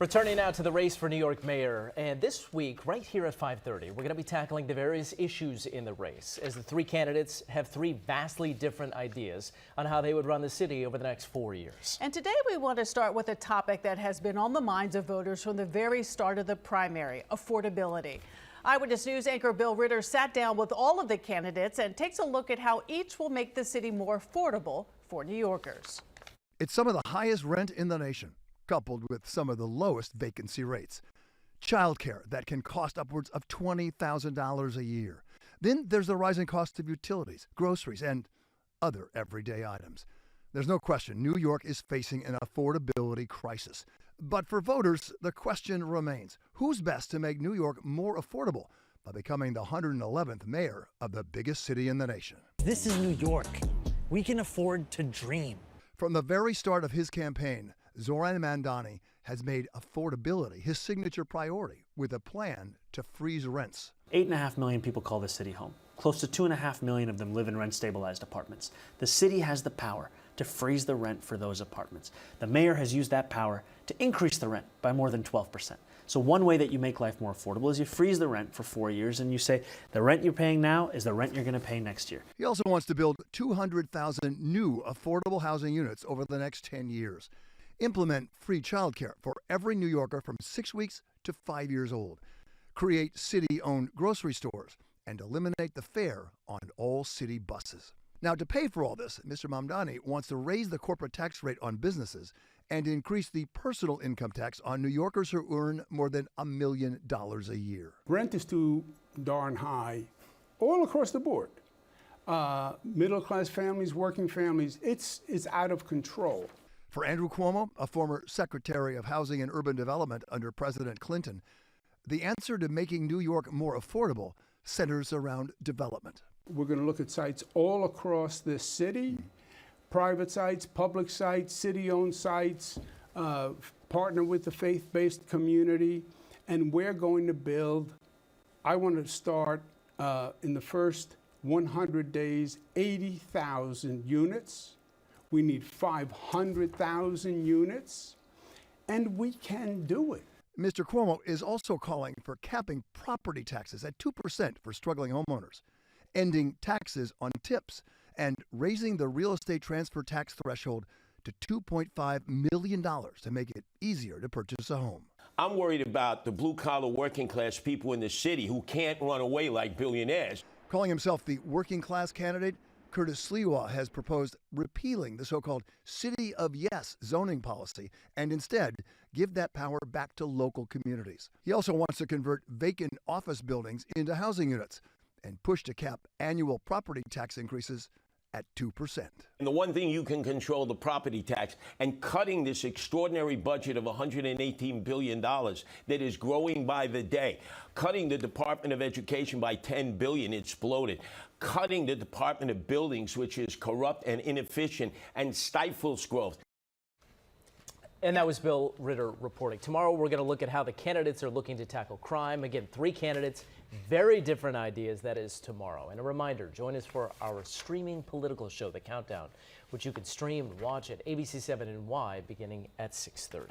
Returning now to the race for New York mayor, and this week, right here at 5:30, we're going to be tackling the various issues in the race, as the three candidates have three vastly different ideas on how they would run the city over the next 4 years. And today we want to start with a topic that has been on the minds of voters from the very start of the primary: affordability. Eyewitness News anchor Bill Ritter sat down with all of the candidates and takes a look at how each will make the city more affordable for New Yorkers. It's some of the highest rent in the nation, coupled with some of the lowest vacancy rates. Childcare that can cost upwards of $20,000 a year. Then there's the rising cost of utilities, groceries, and other everyday items. There's no question New York is facing an affordability crisis. But for voters, the question remains, who's best to make New York more affordable by becoming the 111th mayor of the biggest city in the nation? This is New York. We can afford to dream. From the very start of his campaign, Zoran Mandani has made affordability his signature priority with a plan to freeze rents. 8.5 million people call this city home. Close to 2.5 million of them live in rent-stabilized apartments. The city has the power to freeze the rent for those apartments. The mayor has used that power to increase the rent by more than 12%. So one way that you make life more affordable is you freeze the rent for 4 years and you say the rent you're paying now is the rent you're going to pay next year. He also wants to build 200,000 new affordable housing units over the next 10 years. Implement free childcare for every New Yorker from 6 weeks to 5 years old. Create city-owned grocery stores and eliminate the fare on all city buses. Now, to pay for all this, Mr. Mamdani wants to raise the corporate tax rate on businesses and increase the personal income tax on New Yorkers who earn more than $1 million a year. Rent is too darn high all across the board. Middle-class families, working families, it's out of control. For Andrew Cuomo, a former Secretary of Housing and Urban Development under President Clinton, the answer to making New York more affordable centers around development. We're going to look at sites all across this city, private sites, public sites, city-owned sites, partner with the faith-based community, and we're going to build, I want to start in the first 100 days, 80,000 units. We need 500,000 units, and we can do it. Mr. Cuomo is also calling for capping property taxes at 2% for struggling homeowners, ending taxes on tips, and raising the real estate transfer tax threshold to $2.5 million to make it easier to purchase a home. I'm worried about the blue-collar working-class people in the city who can't run away like billionaires. Calling himself the working-class candidate, Curtis Sliwa has proposed repealing the so-called City of Yes zoning policy and instead give that power back to local communities. He also wants to convert vacant office buildings into housing units and push to cap annual property tax increases at 2%. And the one thing you can control, the property tax, and cutting this extraordinary budget of $118 billion that is growing by the day. Cutting the Department of Education by $10 billion, exploded. Cutting the Department of Buildings, which is corrupt and inefficient and stifles growth. And that was Bill Ritter reporting. Tomorrow, we're going to look at how the candidates are looking to tackle crime. Again, three candidates, very different ideas. That is tomorrow. And a reminder, join us for our streaming political show, The Countdown, which you can stream and watch at ABC7 NY beginning at 6:30.